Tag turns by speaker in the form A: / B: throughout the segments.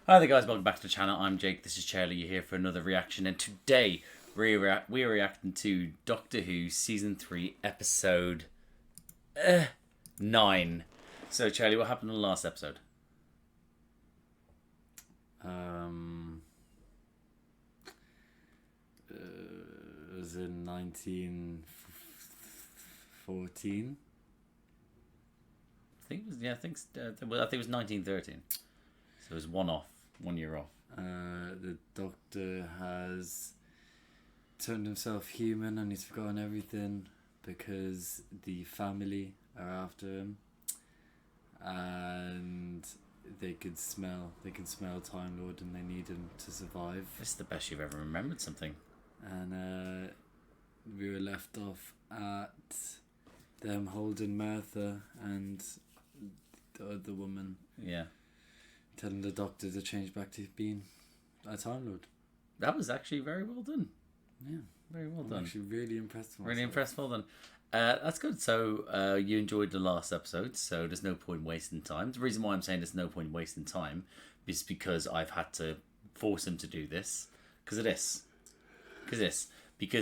A: Hi there guys, welcome back to the channel. I'm Jake, this is Charlie, you're here for another reaction, and today we're reacting to Doctor Who Season 3 Episode 9. So Charlie, what happened in the last episode?
B: It was in 1914.
A: I think it was, I think it was 1913. So it was 1 year off.
B: The Doctor has turned himself human and he's forgotten everything because the family are after him, and they can smell Time Lord and they need him to survive.
A: This is the best you've ever remembered something.
B: And we were left off at them holding Martha and the other woman.
A: Yeah.
B: Telling the Doctor to change back to being a Time Lord.
A: That was actually very well done.
B: Yeah.
A: Very well
B: I'm
A: done.
B: actually really impressed with myself.
A: Really impressed, well done. That's good. So you enjoyed the last episode, so there's no point wasting time. The reason why I'm saying there's no point wasting time is because I've had to force him to do this. Because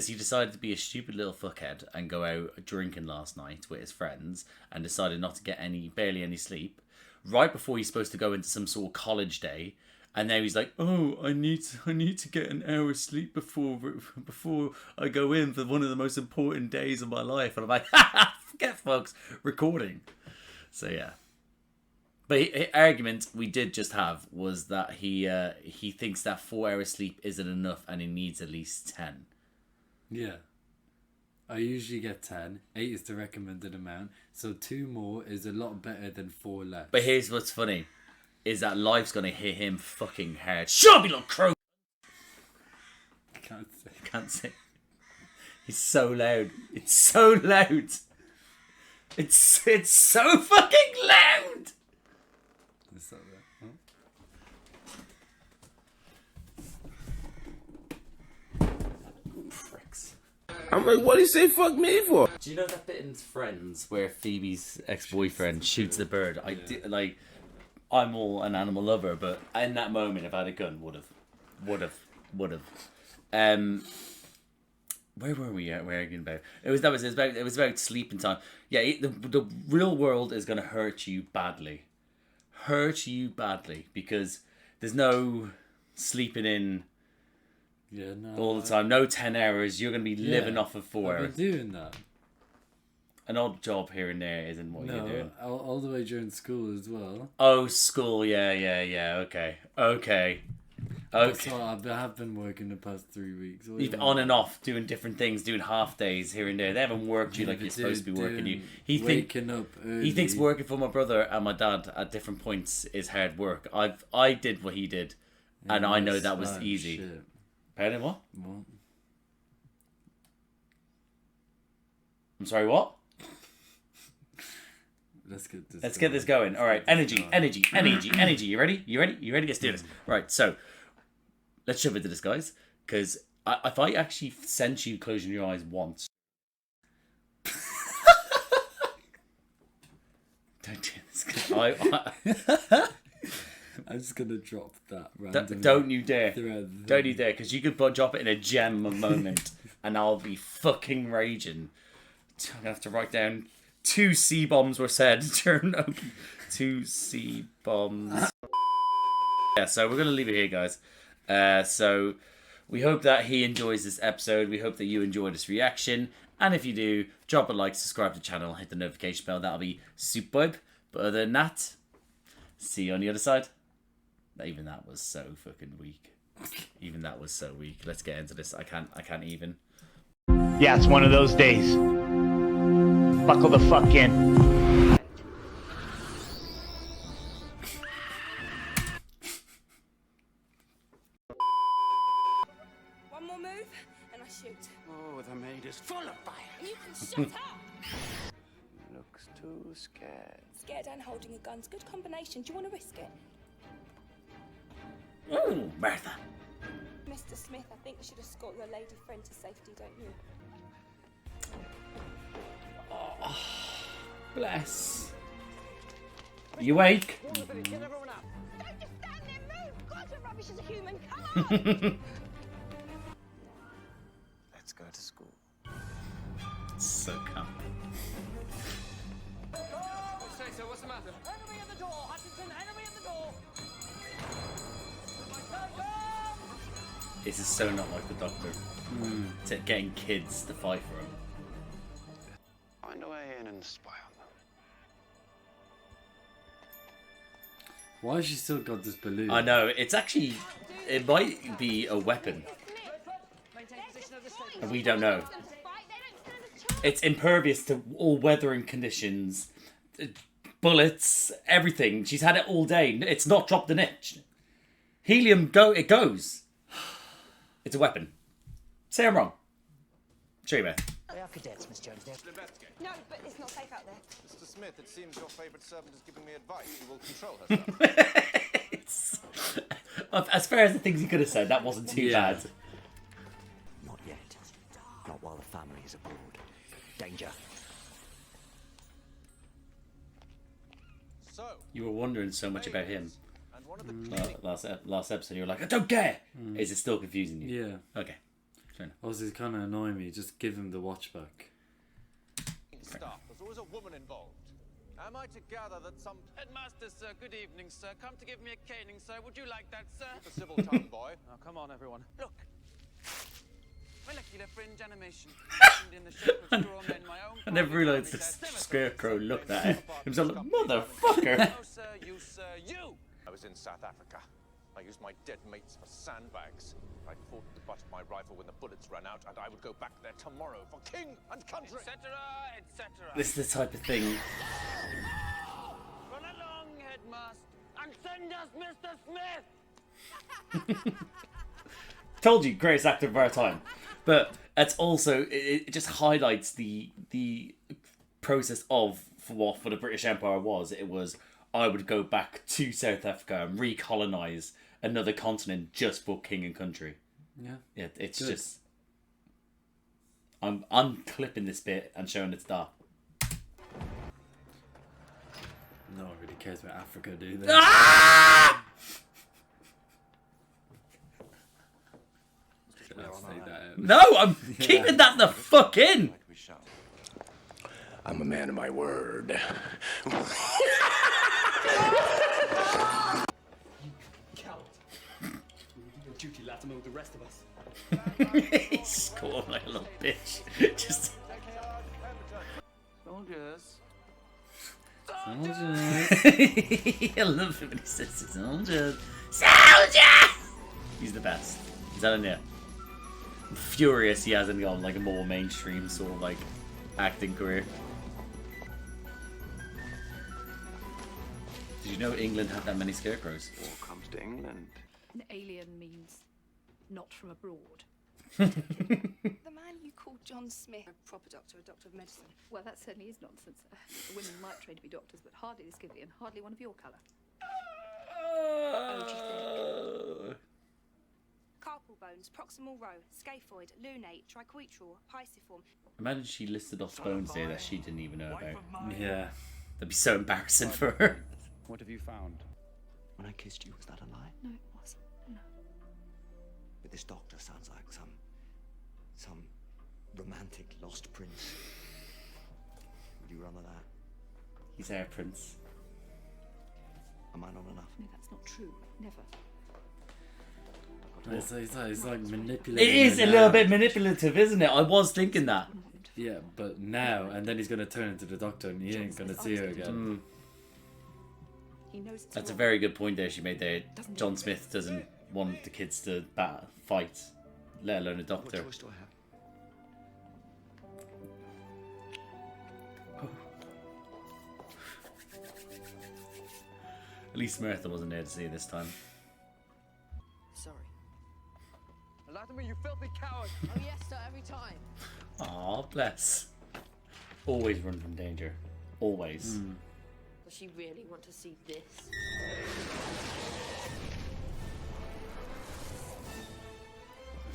A: he decided to be a stupid little fuckhead and go out drinking last night with his friends and decided not to get barely any sleep right before he's supposed to go into some sort of college day. And now he's like, oh, I need to get an hour's sleep before I go in for one of the most important days of my life. And I'm like, forget folks, recording. So yeah. But argument we did just have was that he thinks that 4 hours sleep isn't enough and he needs at least 10.
B: Yeah. I usually get 10. 8 is the recommended amount. So 2 more is a lot better than 4 less.
A: But here's what's funny. Is that life's going to hit him fucking hard. Shut up, you little crow! Can't say. He's so loud. It's so loud. It's so fucking loud!
B: Is that right?
A: Pricks.
C: I'm like, what do you say fuck me for?
A: Do you know that bit in Friends where Phoebe's ex-boyfriend shoots the bird? I'm all an animal lover, but in that moment, if I had a gun, would have. Where were we at? Where are we about? It was about sleeping time. Yeah, the real world is gonna hurt you badly, because there's no sleeping in.
B: Yeah, no.
A: All the time, no 10 hours. You're gonna be living off of 4 hours.
B: I've been doing that.
A: An odd job here and there isn't what you're doing.
B: All the way during school as well.
A: Oh, school, yeah. Okay.
B: So I have been working the past 3 weeks.
A: You've on and off, doing different things, doing half days here and there. They haven't worked you like you're supposed to be working you.
B: Waking up early.
A: He thinks working for my brother and my dad at different points is hard work. I did what he did, and I know that was easy.
B: Shit.
A: Pardon, what?
B: What?
A: I'm sorry, what?
B: Let's
A: get this going. All right, energy. You ready? Let's do this. Right, so let's jump into this, guys. Because if I actually sent you closing your eyes once, don't do this.
B: I'm just gonna drop that randomly.
A: Don't you dare! Don't you dare! Because you could drop it in a gem moment, and I'll be fucking raging. I'm gonna have to write down 2 C-bombs were said during 2 C-bombs. Yeah, so we're gonna leave it here, guys. So we hope that he enjoys this episode. We hope that you enjoy this reaction, and if you do, drop a like, subscribe to the channel, hit the notification bell. That'll be superb. But other than that, see you on the other side. Even that was so fucking weak. Let's get into this. I can't even.
D: Yeah, it's one of those days. Buckle the fuck in.
E: One more move, and I shoot.
C: Oh, the maid is full of fire.
E: You can shut up!
C: Looks too scared.
E: Scared and holding a gun's a good combination. Do you want to risk it?
A: Ooh, Martha.
E: Mr. Smith, I think you should escort your lady friend to safety, don't you?
A: Oh, bless. Are you awake?
E: Don't just stand there, move!
C: Let's go to school.
A: So calm.
F: Say so, what's the matter? Enemy at the door, Hutchinson, enemy at the door!
A: This is so not like the Doctor. To getting kids to fight for him.
C: Find a way in and spy on them.
B: Why has she still got this balloon?
A: I know, it's actually... It might be a weapon. And we don't know. It's impervious to all weathering conditions. Bullets, everything. She's had it all day. It's not dropped an inch. Helium, it goes. It's a weapon. Say I'm wrong. Show you, Beth.
G: We are cadets, Miss Jones.
E: No, but it's not safe out there.
H: Mr. Smith, it seems your favourite servant is giving me advice. She will control herself.
A: As fair as the things he could have said, that wasn't too bad.
G: Not yet. Not while the family is abroad. Danger.
H: So,
A: You were wondering so much about him.
H: and one of the
A: Last episode, you were like, I don't care! Is it still confusing you?
B: Yeah.
A: Okay. Fair enough.
B: Also, it's kind of annoying me. Just give him the watch back.
H: staff, there's always a woman involved. Am I to gather that some
F: Headmaster, sir, good evening, sir. Come to give me a caning, sir. Would you like that, sir?
H: the civil tongue, boy?
F: Oh, come on, everyone. Look. Molecular fringe animation. In the shape of straw men, my own
A: I never realised this scarecrow looked at himself like, motherfucker!
F: No, sir, you, sir, you!
H: I was in South Africa. I used my dead mates for sandbags. I fought with the butt of my rifle when the bullets ran out, and I would go back there tomorrow for king and country.
F: Etc., etc.
A: This is the type of thing.
F: Run along, Headmaster, and send us Mr. Smith!
A: Told you, greatest actor of our time. But it's also, it just highlights the process of what for the British Empire was. It was, I would go back to South Africa and recolonize another continent just for king and country.
B: Yeah.
A: It's
B: Good.
A: just... I'm clipping this bit and showing it to Dar.
B: No one really cares about Africa, do they?
A: Ah!
B: I'll say that.
A: No, I'm keeping that the fuck in!
C: I'm a man of my word.
F: Your duty, lad, to move the rest of us.
A: He's scored like a little bitch. Just...
F: Soldiers.
A: I love it when he says soldier. Soldier! He's the best. Is that in there? I'm furious he hasn't gone like a more mainstream sort of like acting career. Did you know England had that many scarecrows?
C: War comes to England.
I: An alien means not from abroad.
E: The man you called John Smith, a proper doctor, a doctor of medicine.
I: Well, that certainly is nonsense. Women might train to be doctors, but hardly this skivvy and hardly one of your colour.
E: Carpal bones, proximal row, scaphoid, lunate, triquetral, pisiform.
A: Imagine she listed off bones there that she didn't even know about.
B: Yeah.
A: That'd be so embarrassing for her.
F: What have you found?
G: When I kissed you, was that a lie?
I: No, it wasn't. No.
G: But this doctor sounds like some romantic lost prince. Would you run with that?
A: He's our prince.
G: Am I not enough?
I: No, that's not true. Never.
B: It's like manipulating.
A: It is
B: her
A: a little
B: now.
A: bit manipulative, isn't it? I was thinking that.
B: Yeah, but now, and then he's going to turn into the doctor and he ain't going to see her again.
I: He knows it's
A: That's a
I: wrong.
A: very good point there she made there. John Smith doesn't want the kids to fight, let alone a
G: What
A: doctor.
G: choice do I have?
A: At least Martha wasn't there to see it this time.
G: Sorry.
F: Latimer, you filthy coward!
J: Oh yes, sir, every time.
A: Aw, bless. Always run from danger. Always.
J: Does she really want to see this?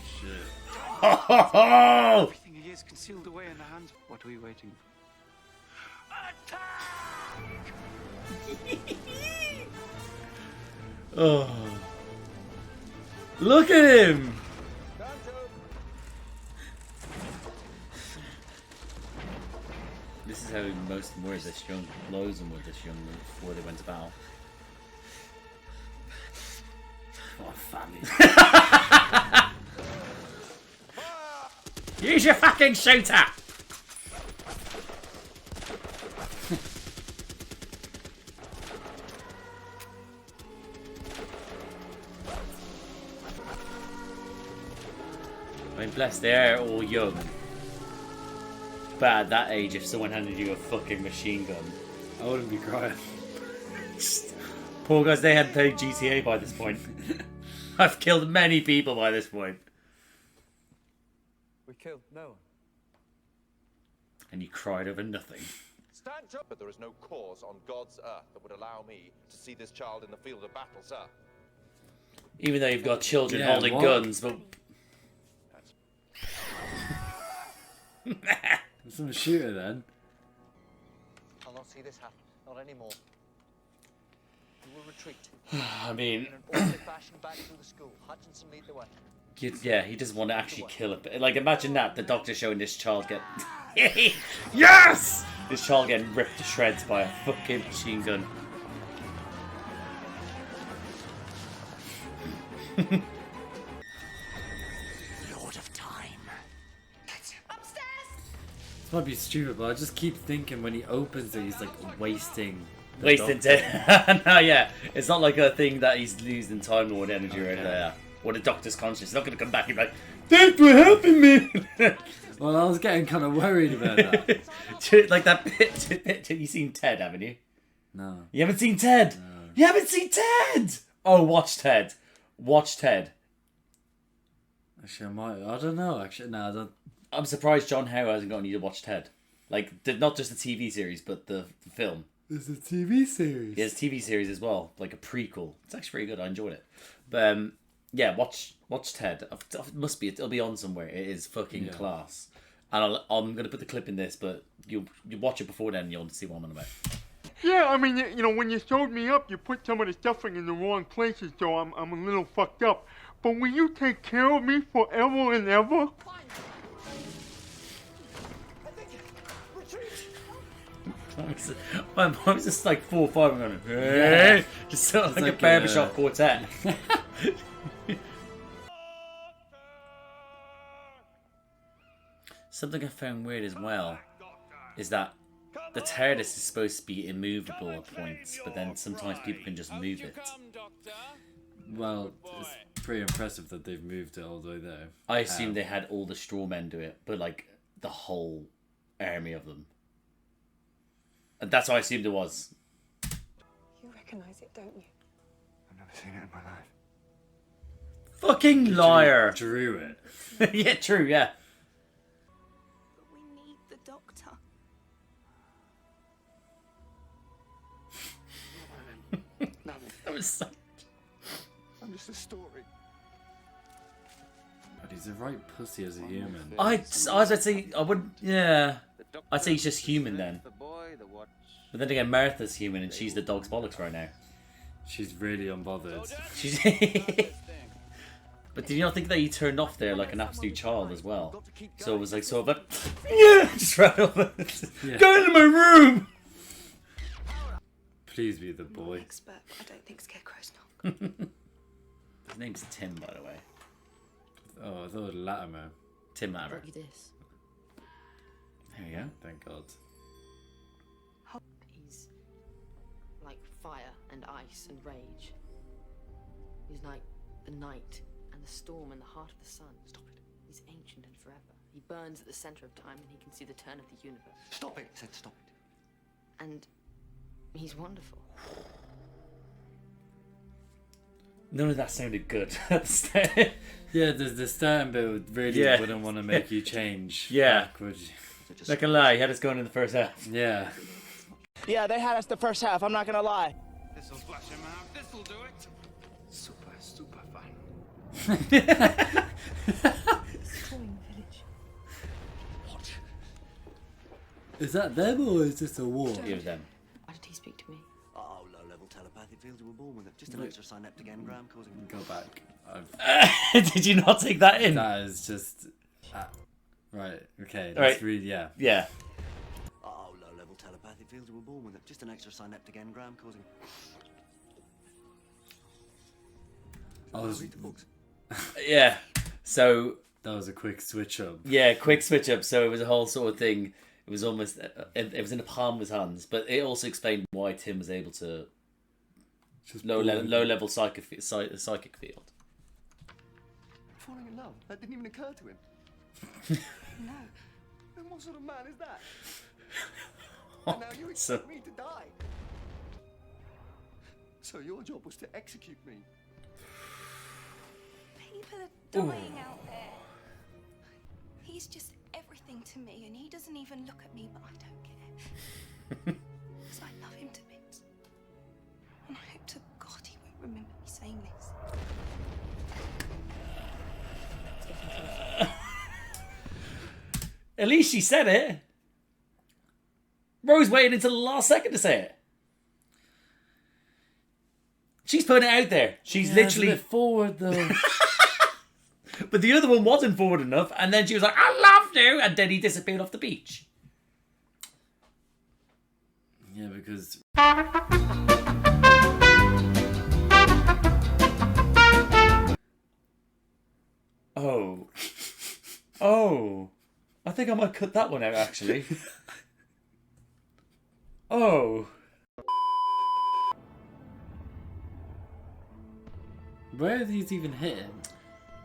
B: Shit.
C: Everything he is concealed away in the hands. What are we waiting for?
A: Oh. Look at him! This is how most of them were this young. Loads of them were this young before they went to battle.
B: What a family.
A: Use your fucking shooter! I mean, bless, they're all young. But at that age, if someone handed you a fucking machine gun,
B: I wouldn't be crying.
A: Poor guys, they had played GTA by this point. I've killed many people by this point.
G: We killed no one.
A: And you cried over nothing.
H: Stand up! But there is no cause on God's earth that would allow me to see this child in the field of battle, sir.
A: Even though you've got children
B: Yeah,
A: holding
B: what?
A: guns, but...
B: There's some shooter then.
G: I'll not see this happen. Not anymore. We will retreat.
A: I mean...
G: In an orderly fashion back through the school. Hutchinson lead the way.
A: Yeah, he doesn't want to actually kill it. Like, imagine that, the doctor showing this child get... Yes! This child getting ripped to shreds by a fucking machine gun.
G: Lord of Time.
B: This might be stupid, but I just keep thinking when he opens it, he's like wasting. the
A: Wasting
B: doctor.
A: No, yeah. It's not like a thing that he's losing time Lord energy or anything like that. Or the doctor's conscious. He's not going to come back and be like, thanks for helping me!
B: Well, I was getting kind of worried about that.
A: Like that bit. You've seen Ted, haven't you?
B: No.
A: You haven't seen Ted?
B: No.
A: You haven't seen Ted? Oh, watch Ted. Watch Ted.
B: Actually, I might. I don't know. Actually, no, I don't.
A: I'm surprised John Howe hasn't gotten you to watch Ted. Like, not just the TV series, but the film.
B: There's a TV series.
A: Yeah, it's a TV series as well, like a prequel. It's actually pretty good. I enjoyed it. But yeah, watch Ted. It must be. It'll be on somewhere. It is fucking class. And I'm gonna put the clip in this, but you watch it before then, and you'll see what I'm on about.
K: Yeah, I mean, you know, when you showed me up, you put some of the stuffing in the wrong places, so I'm a little fucked up. But will you take care of me forever and ever?
A: My mom's just like 4 or 5 and going, hey! Just sort of like a barbershop quartet. Something I found weird as well is that the TARDIS is supposed to be immovable at points, but then sometimes people can just move it.
B: Well, it's pretty impressive that they've moved it all the way there.
A: I assume they had all the straw men do it, but like the whole army of them. And that's what I assumed it was.
E: You recognise it, don't you?
C: I've never seen it in my life.
A: Fucking liar!
B: Drew it.
A: Yeah, true, yeah.
E: But we need the doctor.
A: That was so...
C: I'm just a story.
B: But he's a right pussy as a human.
A: I was about to say, I wouldn't, yeah. I'd say he's just human then. But then again, Martha's human and she's the dog's bollocks right now.
B: She's really unbothered.
A: She's... But did you not think that he turned off there like an absolute child as well? So it was like sort of like, yeah, just ran over.
B: Yeah.
A: Go into my room!
B: Please be the boy.
E: Expert, but I don't think Scarecrow's not.
A: His name's Tim, by the way.
B: Oh, I thought it was Latimer.
A: Tim Latimer.
J: Look at this.
A: There you go.
B: Thank God.
J: He's like fire and ice and rage. He's like the night and the storm and the heart of the sun. Stop it. He's ancient and forever. He burns at the center of time and he can see the turn of the universe.
G: Stop it! I said stop it.
J: And he's wonderful.
A: None of that sounded good.
B: Yeah, the starting bit really wouldn't want to make you change.
A: Yeah.
B: Back, would you?
A: Not gonna lie, he had us going in the first half.
B: Yeah.
L: Yeah, they had us the first half, I'm not gonna lie.
C: This'll flush him out. This'll do it. Super fun.
J: What?
B: Is that them or is this a war?
A: It was them.
J: Why did he speak to me?
G: Oh, low-level telepathy feels you were born with it. Just an extra synaptic engram causing...
B: Go back.
A: Did you not take that in?
B: That is just... right, okay.
A: Right.
B: Let's read, yeah.
A: Yeah.
M: Oh, low-level telepathic fields were born with it. Just an extra synaptic engram causing... Read the books.
A: Yeah. So...
B: That was a quick switch up.
A: Yeah, quick switch up. So it was a whole sort of thing. It was almost... It was in the palm of his hands. But it also explained why Tim was able to...
B: Just
A: low-level psychic field.
M: Falling in love? That didn't even occur to him.
E: No.
M: Then what sort of man is that? And now you expect me to die. So your job was to execute me.
E: People are dying out there. He's just everything to me, and he doesn't even look at me, but I don't care. Because I love him to bits. And I hope to God he won't remember me saying this.
A: At least she said it. Rose waited until the last second to say it. She's putting it out there. She's literally...
B: It's a bit forward, though.
A: But the other one wasn't forward enough, and then she was like, I love you, and then he disappeared off the beach.
B: Yeah, because...
A: Oh. Oh. I think I might cut that one out, actually. Oh.
B: Where are these even hitting?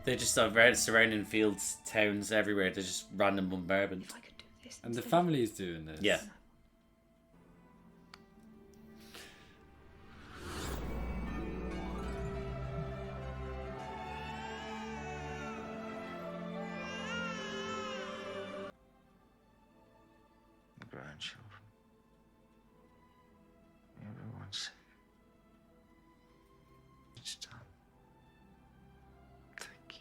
A: They're just surrounding fields, towns, everywhere. They're just random bombardment.
B: And the family's doing this?
A: Yeah.
C: Grandchildren. Everyone's sick. Each time. Thank you.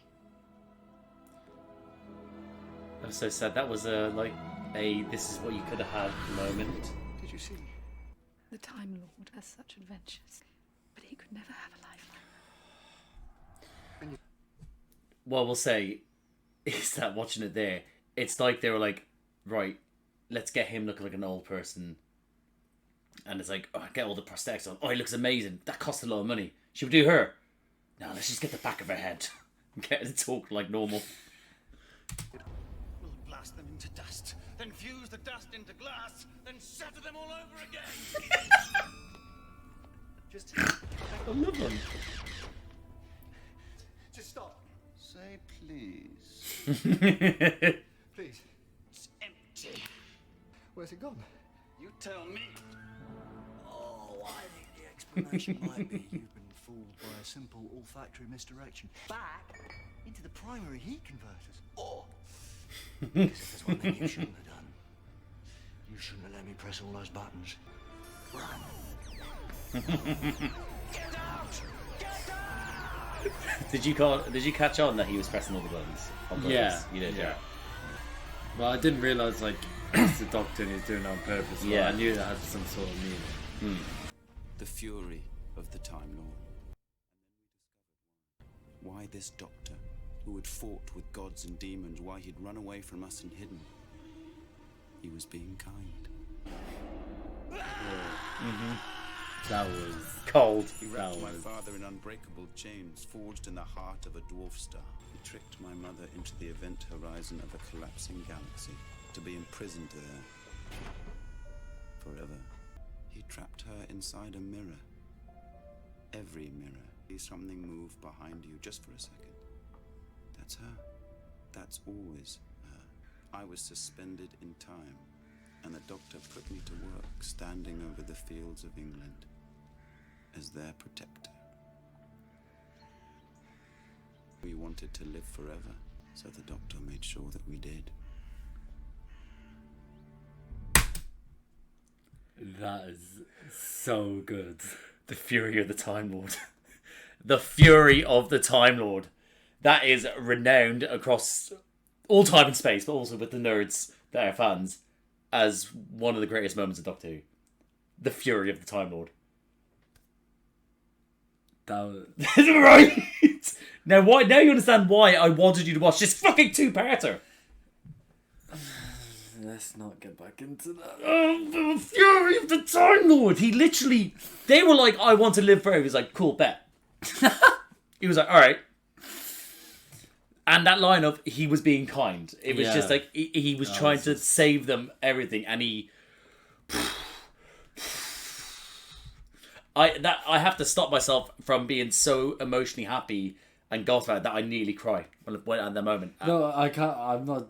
A: That was so sad. That was this is what you could have had moment.
C: Did you see?
I: The Time Lord has such adventures, but he could never have a life like that.
A: What we'll say is that watching it there, it's like they were like, right, let's get him looking like an old person. And it's like, oh, get all the prosthetics on. Oh, he looks amazing. That costs a lot of money. Should we do her? No, let's just get the back of her head. Get her to talk like normal.
F: We'll blast them into dust, then fuse the dust into glass, then shatter them all over again.
M: Just...
A: I love him.
M: Just stop.
C: Say please.
M: Please.
F: It's empty.
M: Where's it gone?
F: You tell me.
M: Oh, I think the explanation might be you've been fooled by a simple olfactory misdirection. Back into the primary heat converters. Or, because if there's one thing you shouldn't have done, you shouldn't have let me press all those buttons. Run. Get out! Get out!
A: Did you catch on that he was pressing all the buttons?
B: Yeah.
A: You did, yeah.
B: Well, I didn't realise, like, it's the Doctor and he's doing it on purpose.
A: Yeah.
B: I knew that had some sort of meaning.
N: The fury of the Time Lord. Why this Doctor, who had fought with gods and demons, why he'd run away from us and hidden. He was being kind.
B: That was
A: cold.
N: He wrapped my father in unbreakable chains, forged in the heart of a dwarf star. He tricked my mother into the event horizon of a collapsing galaxy, to be imprisoned there forever. He trapped her inside a mirror. Every mirror. See something move behind you just for a second. That's her. That's always her. I was suspended in time, and the Doctor put me to work, standing over the fields of England as their protector. We wanted to live forever, so the Doctor made sure that we did.
B: That is so good.
A: The fury of the Time Lord. The fury of the Time Lord. That is renowned across all time and space, but also with the nerds that are fans, as one of the greatest moments of Doctor Who. The fury of the Time Lord.
B: That was...
A: right? Now why? Now you understand why I wanted you to watch this fucking two-parter.
B: Let's not get back into that.
A: Oh, the fury of the Time Lord. He literally... They were like, I want to live forever. He was like, cool, bet. He was like, all right. And that line of, he was being kind. It was just like, he was trying to save them everything. And he... I have to stop myself from being so emotionally happy and gutted about it that I nearly cried at the moment.
B: No, I can't. I'm not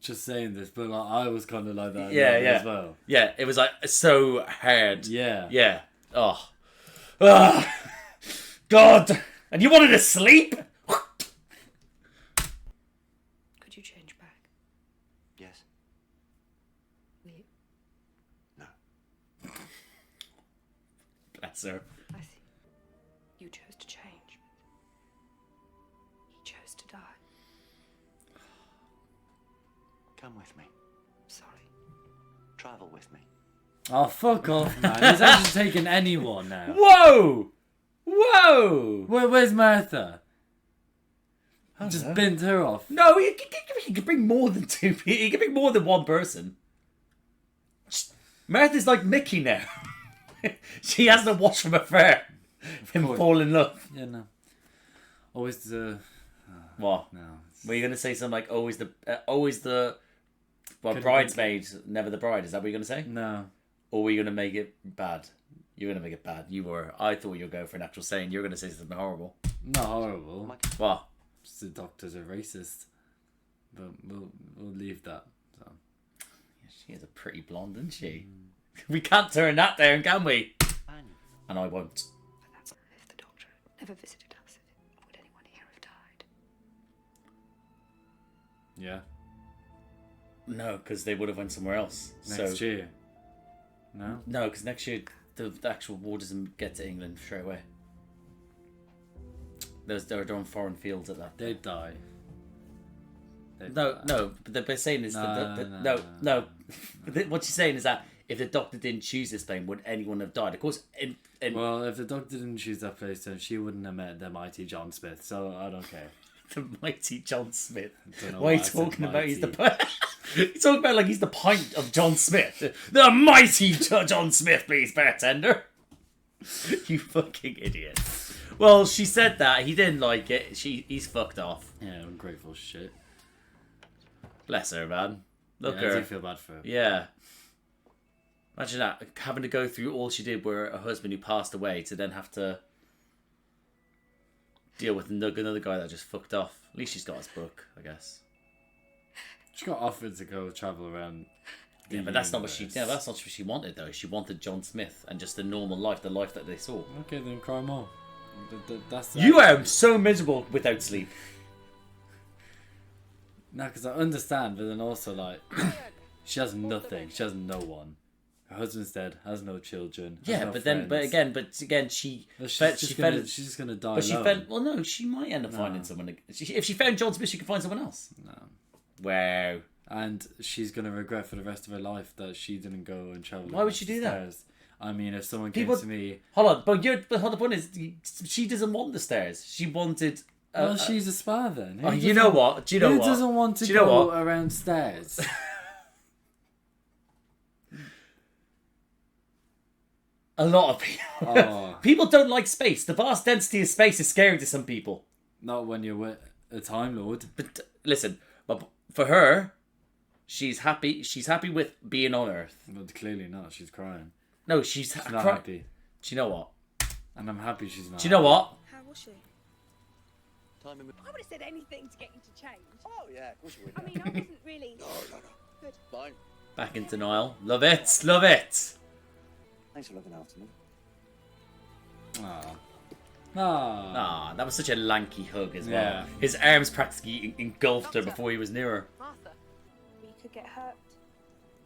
B: just saying this, but like, I was kind of like that. As well.
A: Yeah, it was like so hard.
B: Yeah.
A: Yeah. Oh. Ah. God. And you wanted to sleep?
J: Could you change back?
M: Yes.
J: Will you?
M: No.
A: Bless her.
I: I see. You chose to change. He chose to die.
M: Come with me.
I: Sorry.
M: Travel with me.
B: Oh, fuck off, man. He's actually taking anyone now.
A: Whoa! Whoa!
B: Where's Martha? Just
A: know.
B: bent her off.
A: No, he could bring more than two people. He could bring more than one person. Martha's like Mickey now. She has to watch from afar him fall in love.
B: Yeah, no. Always the...
A: What?
B: No.
A: Were you going to say something like always the well, bridesmaid, never the bride? Is that what you're going to say?
B: No.
A: Or were you going to make it bad? You're going to make it bad. You were. I thought you were going for an actual saying. You're going to say something horrible.
B: Not horrible.
A: What?
B: Just the doctors are racist. But we'll leave that. So.
A: She is a pretty blonde, isn't she? We can't turn that down, can we? And I won't.
I: But that's if the doctor had never visited us. Would anyone here have died?
B: Yeah.
A: No, because they would have went somewhere else.
B: Next year. No?
A: No, because next year the actual war doesn't get to England straight away. They're on foreign fields at that.
B: They'd die.
A: No. But they're saying is no. What she's saying is that if the doctor didn't choose this plane, would anyone have died? Of course.
B: Well, if the doctor didn't choose that place, then she wouldn't have met the mighty John Smith. So I don't care.
A: The mighty John Smith.
B: What
A: are you talking about? He's the. He's talking about like he's the pint of John Smith. The mighty John Smith, please, bartender. You fucking idiot. Well, she said that. He didn't like it. He's fucked off.
B: Yeah, ungrateful shit.
A: Bless her, man. Look
B: I
A: her.
B: do feel bad for her.
A: Yeah. Imagine that. Having to go through all she did with a husband who passed away to then have to deal with another guy that just fucked off. At least she's got his book, I guess.
B: She got offered to go travel around.
A: Yeah, but that's not what she. Yeah, that's not what she wanted though. She wanted John Smith and just a normal life, the life that they saw.
B: Okay, then cry more. That's
A: you are so miserable without sleep.
B: No, because I understand, but then also like, she has nothing. She has no one. Her husband's dead. Has no children. Has
A: Yeah,
B: no
A: but
B: friends.
A: again, she's
B: she's just gonna die.
A: But she
B: alone.
A: felt. Well, no, she might end up finding someone. If she found John Smith, she could find someone else.
B: No.
A: Wow.
B: And she's gonna regret for the rest of her life that she didn't go and travel.
A: Why would she do that?
B: stairs. I mean, if someone
A: People-
B: came to me,
A: Hold on, but the point is, she doesn't want the stairs. She wanted.
B: well, she's a spa then.
A: Oh, you know what? Do you know
B: who
A: what?
B: doesn't want to
A: Do you know
B: go
A: what?
B: around stairs?
A: A lot of people.
B: Oh.
A: People don't like space. The vast density of space is scary to some people.
B: Not when you're with a Time Lord.
A: But listen, but for her, she's happy. She's happy with being on Earth.
B: But clearly not. She's crying.
A: No, she's
B: not happy.
A: Do you know what?
B: And I'm happy she's not.
A: Do you know what?
E: How was she?
O: I would have said anything to get you to change.
G: Oh, yeah, of course you would.
O: I mean, I wasn't really.
G: No.
O: Good.
G: Fine.
A: Back in denial. Love it. Love it.
G: Thanks for looking after me.
A: Ah, that was such a lanky hug as well.
B: Yeah.
A: His arms practically engulfed her before he was near her.
J: Martha.
E: You could get hurt.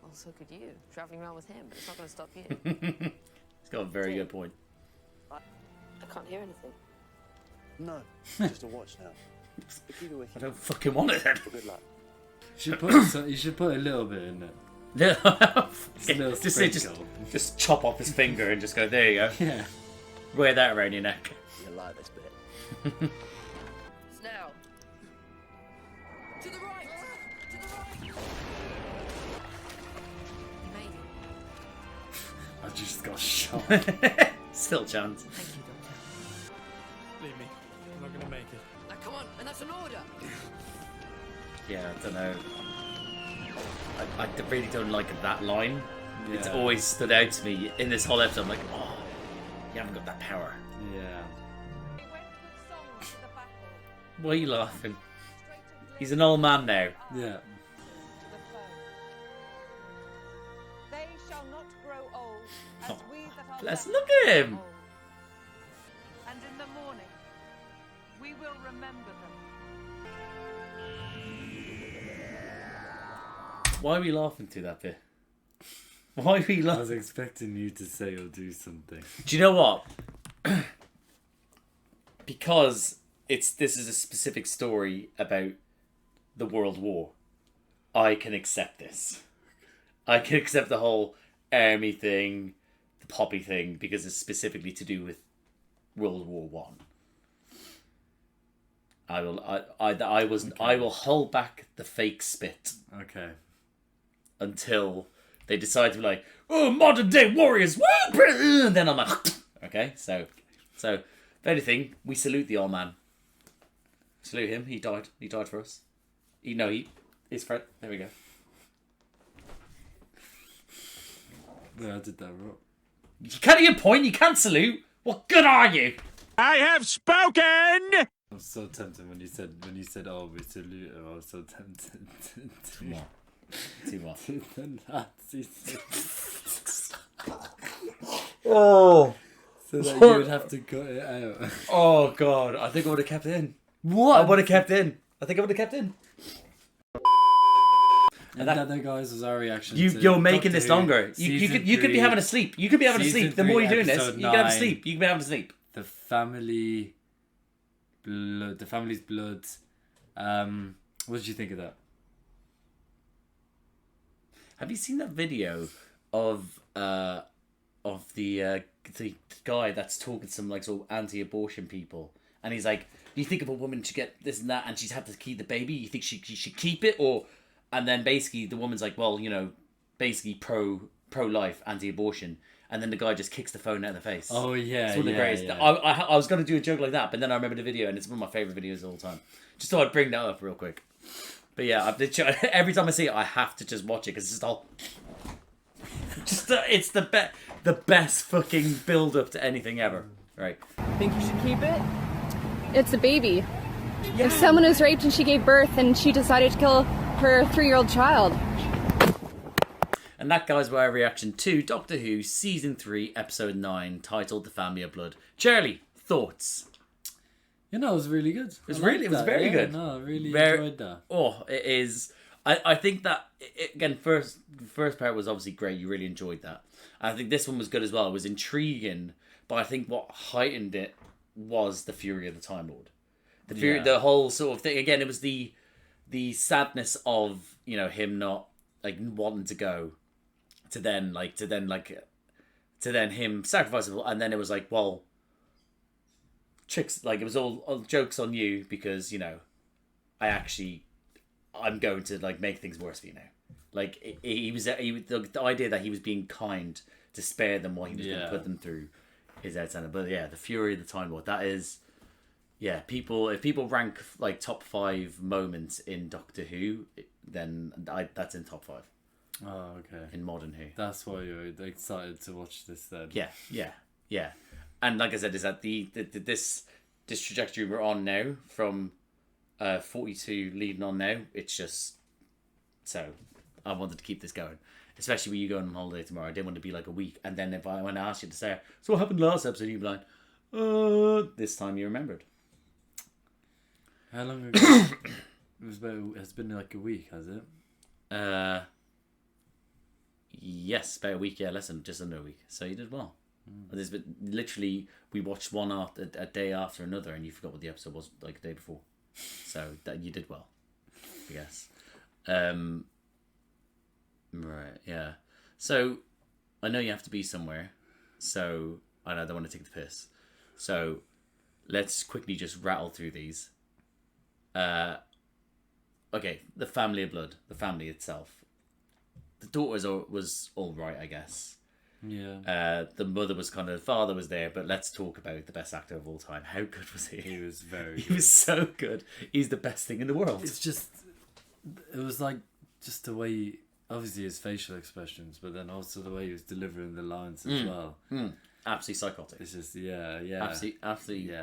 J: Well, so could you. Travelling around with him, but it's not going to stop you.
A: He's got a very good point.
J: I can't hear anything.
G: No, just a watch now. But keep it with
A: I
G: you.
A: don't fucking want it then.
G: Good luck.
B: You should put a little bit in it.
A: Just
B: a little sprinkle.
A: just chop off his finger and just go, there you go.
B: Yeah.
A: Wear that around your neck.
G: You like this bit.
B: shot.
A: Still a chance.
O: Thank you, Doctor.
P: Leave me. I'm not gonna make it.
O: Now come on, and that's an order.
A: Yeah, I don't know. I really don't like that line. It's
B: Yeah.
A: always stood out to me in this whole episode. I'm like, oh, you haven't got that power.
B: Yeah.
A: Why are you laughing? He's an old man now.
B: Yeah.
Q: They shall not grow old as
A: Oh,
Q: we that are
A: bless,
Q: left
A: look at him.
Q: old. And in the morning we will remember them.
A: Why are we laughing to that bit? Why are we
B: I was
A: laughing?
B: expecting you to say or do something.
A: Do you know what? Because this is a specific story about the World War. I can accept this. I can accept the whole army thing, the poppy thing, because it's specifically to do with World War One. I will hold back the fake spit.
B: Okay.
A: Until they decide to be like, oh, modern day warriors, woo! And then I'm like, okay, so if anything, we salute the old man. Salute him. He died. He died for us. His friend. There we go.
B: Yeah, I did that wrong.
A: You can't even point. You can't salute. What good are you?
D: I have spoken!
B: I was so tempted when you said, oh, we salute him. I was so tempted to...
A: What? To what?
B: To the Nazis.
A: Oh.
B: So that you would have to cut it out.
A: Oh, God. I think I would have kept it in.
B: What?
A: I would have kept in. I think I would have kept in.
B: And that, guys, was our reaction.
A: You're making this
B: Doctor Who
A: longer. You could be
B: Season
A: having a sleep. You could be having a
B: Season
A: sleep. The more
B: 3,
A: you're doing this,
B: episode
A: you can have a
B: 9.
A: sleep. You can be having a sleep.
B: The family's blood. What did you think of that?
A: Have you seen that video of the guy that's talking to some like sort of anti-abortion people, and he's like, "Do you think if a woman should get this and that, and she's had to keep the baby, you think she should keep it, or?" And then basically the woman's like, "Well, basically pro-life, anti-abortion," and then the guy just kicks the phone out of the face.
B: Oh yeah,
A: it's one of the greatest.
B: Yeah.
A: I was going to do a joke like that, but then I remember the video, and it's one of my favorite videos of all time. Just thought I'd bring that up real quick. But yeah, every time I see it, I have to just watch it because it's just all. It's the best fucking build up to anything ever. Right.
R: Think you should keep it? It's a baby. If someone was raped and she gave birth and she decided to kill her 3-year-old child.
A: And that, guys, was our reaction to Doctor Who Season 3, Episode 9, titled The Family of Blood. Charlie, thoughts?
B: It was really good.
A: It was very good.
B: No, I really enjoyed that.
A: Oh, it is. I think that, again, the first part was obviously great. You really enjoyed that. I think this one was good as well. It was intriguing, but I think what heightened it was the fury of the Time Lord. The fury, the whole sort of thing. Again, it was the sadness of him not like wanting to go, to then him sacrificing, and then it was like, well, tricks, like it was all jokes on you because I'm going to like make things worse for you now. Like the idea that he was being kind to spare them while he was going to put them through is outstanding. But yeah, the fury of the Time Lord, that is, if people rank like top 5 moments in Doctor Who, then that's in top 5.
B: Oh, okay.
A: In modern Who.
B: That's why you're excited to watch this then.
A: Yeah. And like I said, is that this trajectory we're on now from 42 leading on now, it's just so I wanted to keep this going. Especially when you go on holiday tomorrow. I didn't want to be like a week, and then when I asked you to say, so what happened last episode, you'd be like, this time you remembered.
B: How long ago? It's been like a week, has it?
A: Yes, about a week. Yeah, just under a week. So you did well. There's been literally, we watched one after a day after another, and you forgot what the episode was like the day before. So that you did well, I guess. Right, yeah. So I know you have to be somewhere, so I don't want to take the piss. So let's quickly just rattle through these. Okay, the family of blood, the family itself. The daughter was all right, I guess. The mother was kind of, the father was there, but let's talk about the best actor of all time. How good was he?
B: He was very
A: He was so good. He's the best thing in the world.
B: It's just, it was like, just the way, obviously his facial expressions, but then also the way he was delivering the lines as well.
A: Absolutely psychotic.
B: It's just, yeah.
A: Absolutely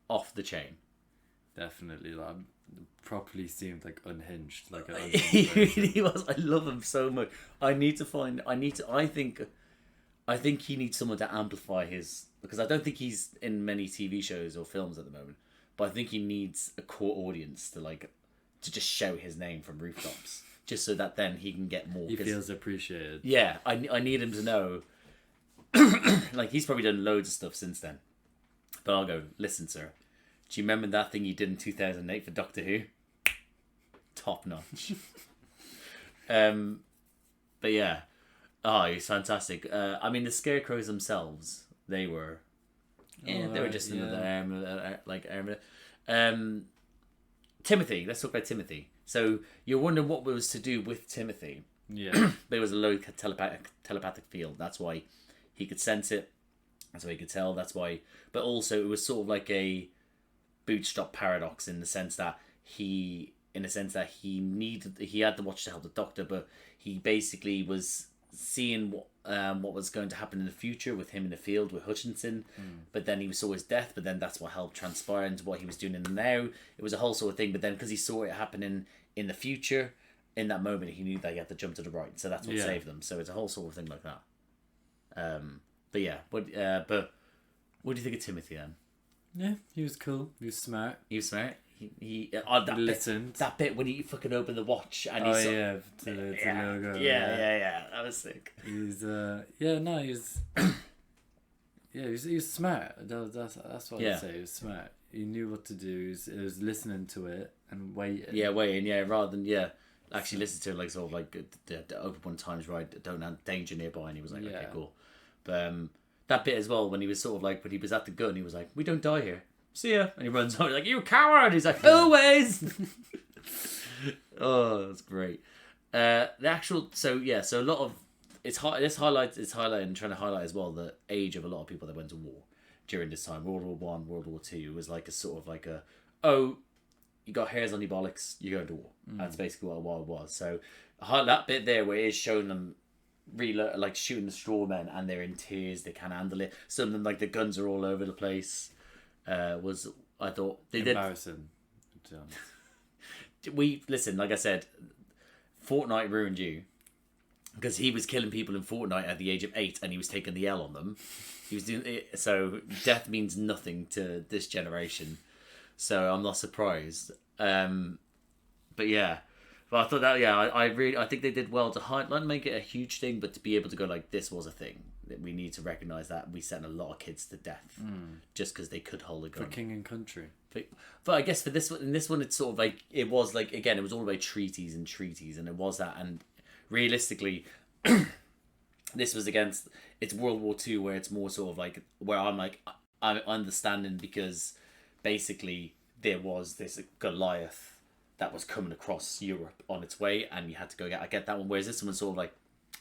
A: off the chain.
B: Definitely, like, properly seemed like unhinged. Like an
A: He really was. I love him so much. I think he needs someone to amplify his, because I don't think he's in many TV shows or films at the moment, but I think he needs a core audience to just shout his name from rooftops, just so that then he can get more.
B: He feels appreciated.
A: Yeah, I need him to know. Like, he's probably done loads of stuff since then, but I'll go, listen, sir, do you remember that thing you did in 2008 for Doctor Who? Top notch. But yeah. Oh, he's fantastic. I mean, the Scarecrows themselves, they were just another Timothy. Let's talk about Timothy. So you're wondering what was to do with Timothy.
B: Yeah.
A: There was a low telepathic field. That's why he could sense it. That's why he could tell. That's why. But also, it was sort of like a bootstrap paradox in the sense that he had the watch to help the Doctor, but he basically was seeing what was going to happen in the future with him in the field with Hutchinson, but then he saw his death, but then that's what helped transpire into what he was doing in the now. It was a whole sort of thing, but then because he saw it happening in the future, in that moment he knew that he had to jump to the right, so that's what saved them. So it's a whole sort of thing like that. But what do you think of Timothy then?
B: Yeah, he was cool. He was smart.
A: He
B: listened.
A: That bit when he fucking opened the watch and
B: the logo.
A: Yeah, that was sick.
B: He was he was smart. That's what I'd say. He was smart. He knew what to do. He was listening to it and waiting.
A: Yeah, waiting. Yeah, rather than actually listen to it, like sort of like the open one times right. Don't have danger nearby, and he was like, okay, cool. But that bit as well when he was sort of like, when he was at the gun, he was like, we don't die here. See ya. And he runs on like, you coward. He's like, always. Oh, that's great. So a lot of it's highlighting trying to highlight as well the age of a lot of people that went to war during this time. World War One, World War Two was like a sort of like you got hairs on your bollocks, you're going to war. That's basically what it was. So that bit there where it is showing them really like shooting the straw men and they're in tears, they can't handle it. Some of them, like, the guns are all over the place. I thought they
B: embarrassing.
A: Listen, like I said, Fortnite ruined you, because he was killing people in Fortnite at the age of 8 and he was taking the L on them. He was doing it, so death means nothing to this generation. So I'm not surprised. But yeah. But I thought that, I think they did well to not make it a huge thing, but to be able to go like, this was a thing. That we need to recognise that we sent a lot of kids to death just because they could hold a gun.
B: For king and country.
A: But I guess for this one, in this one, it's sort of like, it was like, again, it was all about treaties, and it was that. And realistically, this was against, it's World War II, where it's more sort of like, where I'm understanding, because basically there was this Goliath that was coming across Europe on its way, and you had to go I get that one. Whereas this one sort of like,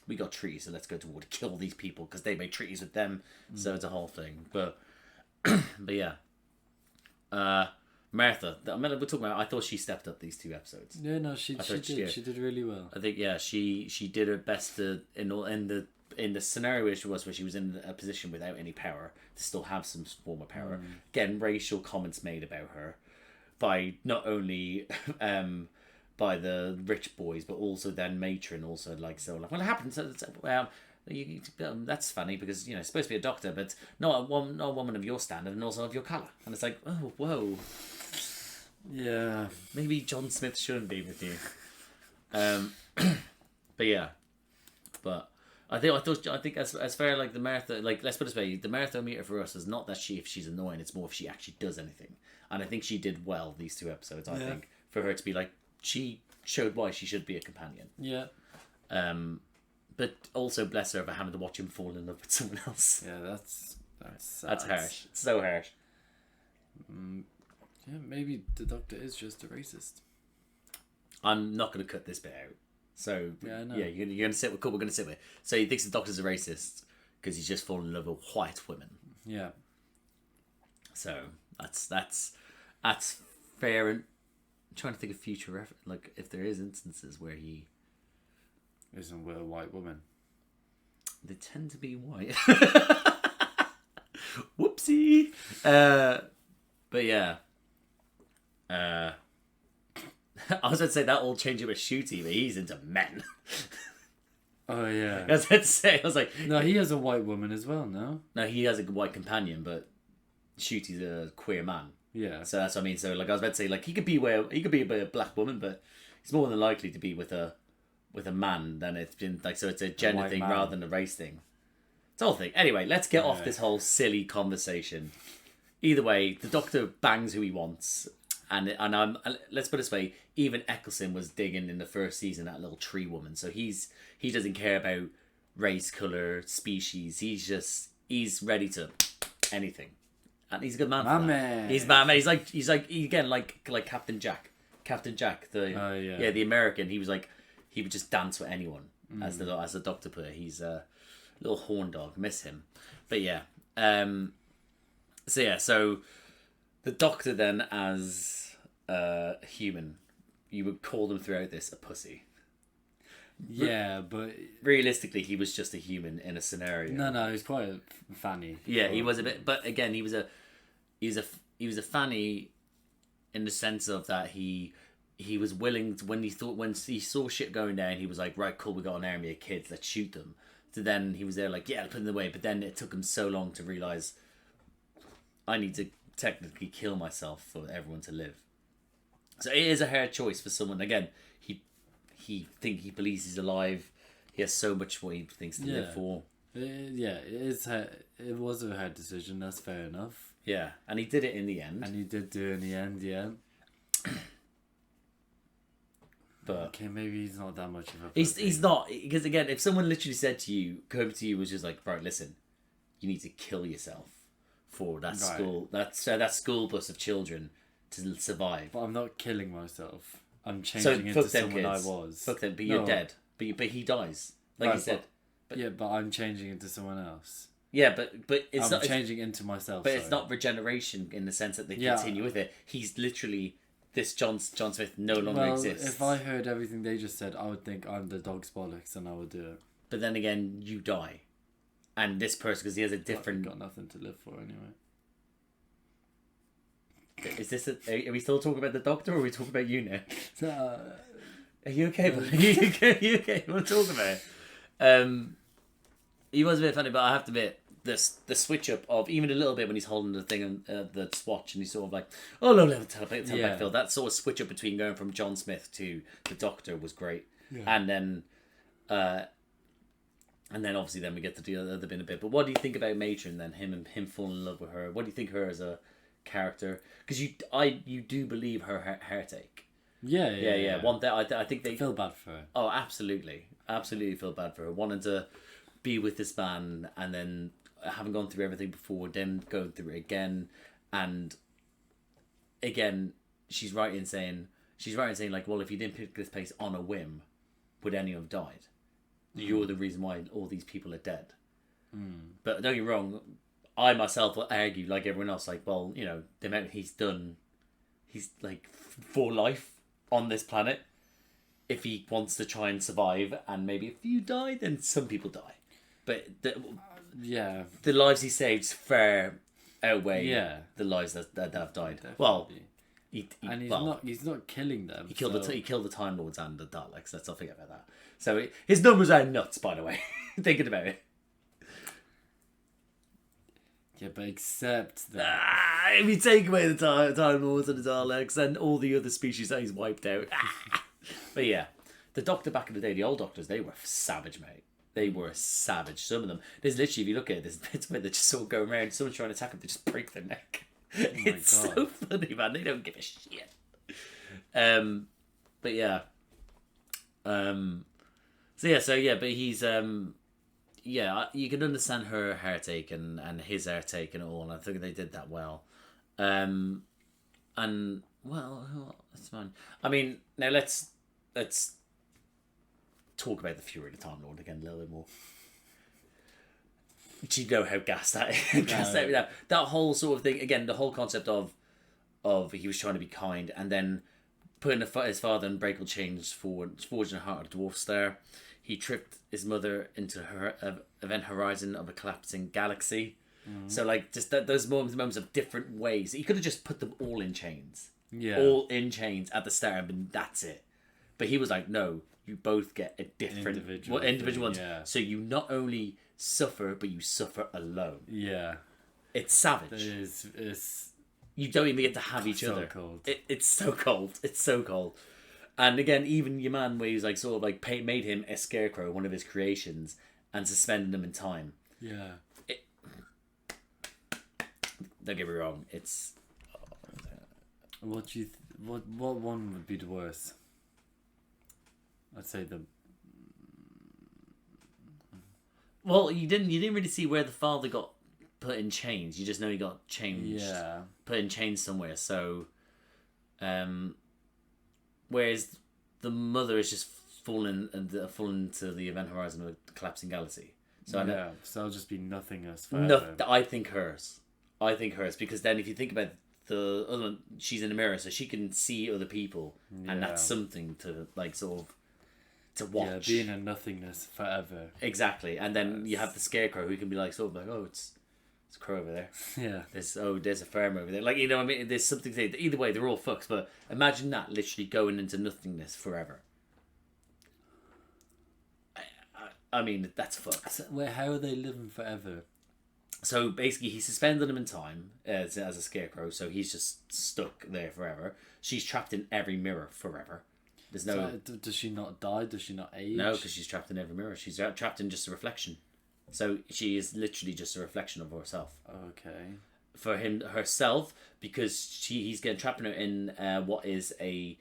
A: we got treaties, so let's go to war to kill these people because they made treaties with them. So it's a whole thing. But yeah, Martha. I mean, we're talking about. I thought she stepped up these 2 episodes.
B: Yeah, no, she did. She did really well.
A: I think she did her best in the scenario where she was in a position without any power to still have some form of power. Again, racial comments made about her by not only by the rich boys, but also then matron also well, it happened. So well, that's funny because it's supposed to be a doctor, but not a woman of your standard and also of your colour. And it's like, oh, whoa,
B: yeah,
A: maybe John Smith shouldn't be with you. But yeah, but I think as fair, like the Martha, like, let's put it this way, the Martha meter for us is not that if she's annoying, it's more if she actually does anything. And I think she did well these 2 episodes. I think for her to be like, she showed why she should be a companion.
B: Yeah.
A: But also bless her for having to watch him fall in love with someone else.
B: Yeah, that's
A: harsh. It's so harsh.
B: Yeah, maybe the Doctor is just a racist.
A: I'm not going to cut this bit out. So yeah, you're going to sit with. Cool, we're going to sit with. So he thinks the Doctor's a racist. because he's just fallen in love with white women.
B: Yeah.
A: So that's fair. And I'm trying to think of future like if there is instances where he
B: isn't with a white woman.
A: They tend to be white. Whoopsie. But yeah. I was going to say that all changed with Shooty, but he's into men.
B: Oh yeah.
A: I was about to say, I was like,
B: no, he has a white woman as well. No,
A: he has a white companion, but Shooty's a queer man.
B: Yeah.
A: So that's what I mean. So like I was about to say, like he could be a black woman, but he's more than likely to be with a man than it's been like. So it's a gender thing rather than a race thing. It's a whole thing. Anyway, let's get off this whole silly conversation. Either way, the Doctor bangs who he wants, and let's put it this way: even Eccleston was digging in the first season that little tree woman. So he doesn't care about race, color, species. He's ready to anything, and he's a good man. For that. He's man. He's like again like Captain Jack. Captain Jack, the American. He would just dance with anyone, as the Doctor put it. He's a little horn dog. Miss him, but yeah. So the Doctor then as a human, you would call them throughout this a pussy.
B: Yeah, but
A: realistically, he was just a human in a scenario.
B: No, he was quite a fanny.
A: Yeah, he was a bit, but again, he was a fanny in the sense of that he was willing to, when he saw shit going down, he was like, right, cool, we got an army of kids, let's shoot them. So then he was there like, yeah, put them away. But then it took him so long to realise I need to technically kill myself for everyone to live. So it is a hard choice for someone. Again, he believes he's alive. He has so much what he thinks to live for.
B: It was a hard decision. That's fair enough.
A: Yeah, and he did it in the end.
B: And he did do it in the end, yeah.
A: But
B: okay, maybe he's not that much of a pussy.
A: He's not, because again, if someone literally said to you, come to you, was just like, right, listen, you need to kill yourself for that school, that school bus of children to survive.
B: But I'm not killing myself. I'm changing into someone I was.
A: Fuck them, but you're dead. But he dies, like you said.
B: But I'm changing into someone else.
A: Yeah, but
B: I'm changing into myself.
A: But it's not regeneration in the sense that they continue with it. He's literally. This John Smith no longer exists.
B: If I heard everything they just said, I would think I'm the dog's bollocks and I would do it.
A: But then again, you die. And this person, because he has a different...
B: I've got nothing to live for anyway.
A: Is this are we still talking about the Doctor or are we talking about you now? Are you okay? Are you okay? You want to talk about it? He was a bit funny, but I have to admit, the switch up of even a little bit when he's holding the thing and the swatch and he's sort of like, oh no, telepath Phil. That sort of switch up between going from John Smith to the Doctor was great. Yeah. And then obviously then we get to the other bit a bit. But what do you think about Matron then? Him falling in love with her. What do you think her as a character? Because you do believe her heartache. Yeah. One day I think they
B: feel bad for her.
A: Oh, absolutely feel bad for her. Wanting to be with this man and then having gone through everything before, then going through it again, and again, she's right in saying like, well, if you didn't pick this place on a whim, would anyone have died? You're the reason why all these people are dead. But don't get me wrong, I myself will argue, like everyone else, like, well, you know, the amount he's done, he's like for life on this planet. If he wants to try and survive, and maybe if you die, then some people die. But the lives he saved far outweigh the lives that have died.
B: Definitely.
A: Well,
B: he's not killing them.
A: He killed the Time Lords and the Daleks. Let's not forget about that. So his numbers are nuts, by the way. Thinking about it.
B: Yeah, but except that
A: if you take away the Time Lords and the Daleks and all the other species that he's wiped out. But yeah, the Doctor back in the day, the old Doctors, they were savage, mate. They were savage. Some of them. There's literally, if you look at it, there's bits where they just sort of go around. Someone's trying to attack them, they just break their neck. It's so funny, man. They don't give a shit. But yeah. But he's you can understand her heartache and his heartache and all. And I think they did that well. And well, that's fine. I mean, now let's talk about the Fury of the Time Lord again a little bit more. Do you know how gassed that that whole sort of thing again? The whole concept of he was trying to be kind, and then putting his father in unbreakable chains forging the heart of the dwarf star. He tripped his mother into her event horizon of a collapsing galaxy. So like just those moments of different ways. He could have just put them all in chains.
B: Yeah.
A: All in chains at the start, and that's it. But he was like, no, you both get a different individual ones.
B: Yeah.
A: So you not only suffer, but you suffer alone.
B: Yeah.
A: It's savage.
B: It's
A: you don't even get to have each
B: so
A: other.
B: cold.
A: It's so cold. It's so cold. And again, even your man, where he's like sort of like made him a scarecrow, one of his creations, and suspended him in time.
B: Yeah.
A: Don't get me wrong. It's.
B: What do you? What one would be the worst? I'd say the.
A: Well, you didn't really see where the father got put in chains. You just know he got changed.
B: Yeah.
A: Put in chains somewhere. So, whereas the mother is just fallen to the event horizon of a collapsing galaxy. So I know,
B: so it'll just be nothingness forever.
A: I think hers, because then if you think about the other one, she's in a mirror, so she can see other people, and that's something to like sort of to watch.
B: Yeah, being in nothingness forever.
A: Exactly, and then you have the scarecrow who can be like sort of like, oh, it's a crow over there.
B: Yeah.
A: There's a farm over there. Like, you know what I mean? There's something to say. Either way, they're all fucks, but imagine that literally going into nothingness forever. I mean, that's fucked.
B: So, how are they living forever?
A: So basically, he suspended him in time as a scarecrow, so he's just stuck there forever. She's trapped in every mirror forever. There's no.
B: So, does she not die? Does she not age?
A: No, because she's trapped in every mirror. She's trapped in just a reflection. So she is literally just a reflection of herself.
B: Okay.
A: For herself, because he's getting trapped in what is a.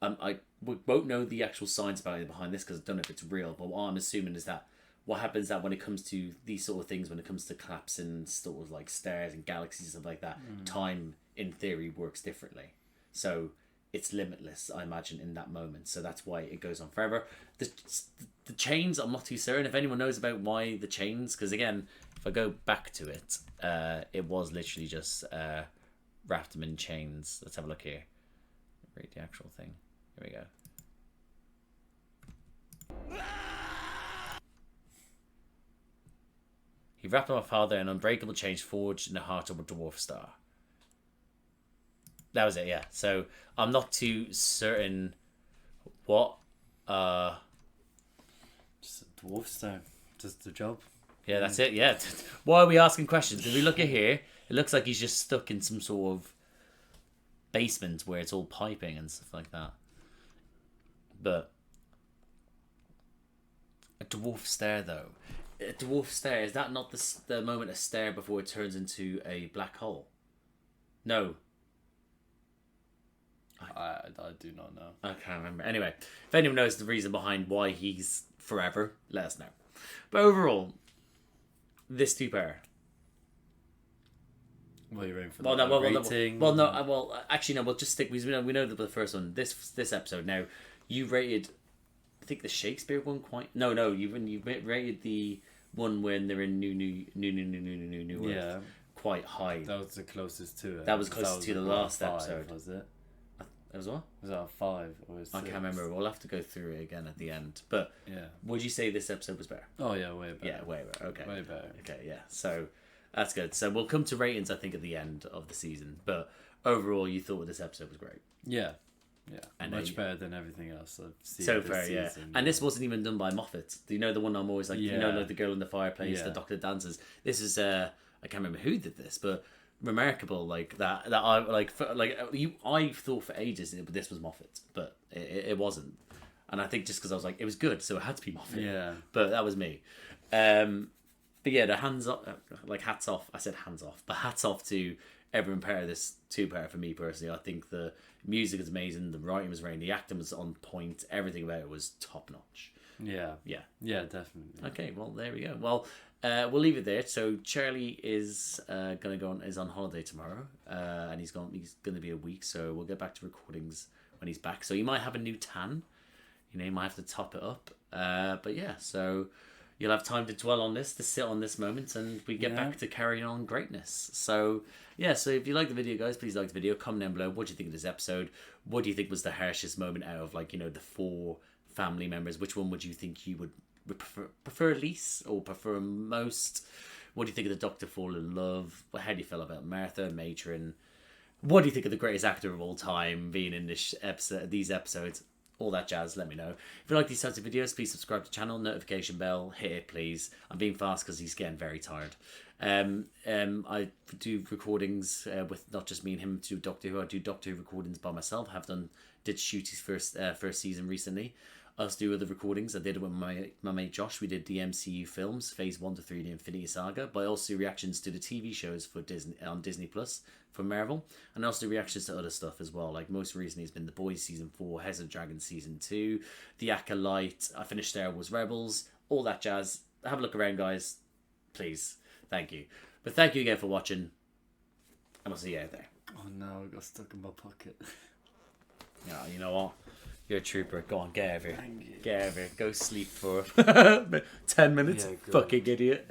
A: I won't know the actual science behind this because I don't know if it's real, but what I'm assuming is that what happens that when it comes to these sort of things, when it comes to collapsing sort of like stars and galaxies and stuff like that, time in theory works differently. So it's limitless, I imagine, in that moment. So that's why it goes on forever. The chains, I'm not too certain if anyone knows about why the chains, because again, if I go back to it, it was literally just wrapped them in chains. Let's have a look here. Read the actual thing. Here we go. He wrapped my father in unbreakable chains forged in the heart of a dwarf star. That was it, yeah. So I'm not too certain what.
B: Just a dwarf star. Just the job.
A: Yeah, that's it. Yeah. Why are we asking questions? If we look at here, it looks like he's just stuck in some sort of basement where it's all piping and stuff like that. But a dwarf stare, though. A dwarf stare, is that not the moment a stare before it turns into a black hole? No.
B: I do not know.
A: I can't remember. Anyway, if anyone knows the reason behind why he's forever, let us know. But overall, this two-pair.
B: Well, you're in for
A: rating. Actually, no. We'll just stick. We know the first one. This episode now. You rated, I think the Shakespeare one quite. No. You rated the one when they're in New Earth.
B: Yeah.
A: Quite high.
B: That was the closest to it.
A: That was closest to the last episode.
B: Was it?
A: That was what?
B: Was that a 5 or a 6?
A: I can't remember. We'll have to go through it again at the end. But
B: yeah,
A: would you say this episode was better?
B: Oh yeah, way better.
A: Yeah, way better. Okay.
B: Way better.
A: Okay, yeah. So that's good. So we'll come to ratings, I think, at the end of the season. But overall, you thought this episode was great.
B: Yeah. Yeah.
A: And
B: much better than everything else I've seen
A: so
B: this
A: far,
B: season.
A: yeah. And this wasn't even done by Moffat. Do you know the one I'm always like, like the girl in the fireplace, the doctor dances? This is I can't remember who did this, but remarkable, like that I I thought for ages but this was Moffat, but it wasn't. And I think just because I was like, it was good, so it had to be Moffat.
B: Yeah.
A: But that was me. But yeah, the hands off, like hats off. I said hands off, but hats off to everyone part of this two-part for me personally. I think the music is amazing, the writing was great, the acting was on point, everything about it was top notch.
B: Yeah.
A: Yeah.
B: Yeah, definitely.
A: Okay, well there we go. Well, we'll leave it there. So Charlie is is on holiday tomorrow, and he's gonna be a week. So we'll get back to recordings when he's back. So you might have a new tan. You know, you might have to top it up. But yeah, so you'll have time to dwell on this, to sit on this moment, and we get back to carrying on greatness. So, yeah, so if you like the video, guys, please like the video. Comment down below. What do you think of this episode? What do you think was the harshest moment out of, like, you know, the 4 family members? Which one would you think you would prefer least or prefer most? What do you think of the Doctor fall in love? How do you feel about Martha, Matron? What do you think of the greatest actor of all time being in this episode, these episodes? All that jazz, let me know. If you like these types of videos, please subscribe to the channel, notification bell, hit it please. I'm being fast because he's getting very tired. I do recordings with not just me and him to do Doctor Who. I do Doctor Who recordings by myself. Did shoot his first season recently. I also do other recordings. I did it with my mate Josh. We did the MCU films, Phase 1 to 3, the Infinity Saga. But I also do reactions to the TV shows for Disney on Disney Plus for Marvel, and I also do reactions to other stuff as well. Like most recently, has been The Boys season 4, House of Dragons season 2, The Acolyte. I finished Star Wars Rebels, all that jazz. Have a look around, guys, please. Thank you. But thank you again for watching, and I'll see you out there.
B: Oh no, I got stuck in my pocket.
A: Yeah, you know what? You're a trooper. Go on, get over here. Get over here. Go sleep for 10 minutes.
B: Yeah,
A: fucking idiot.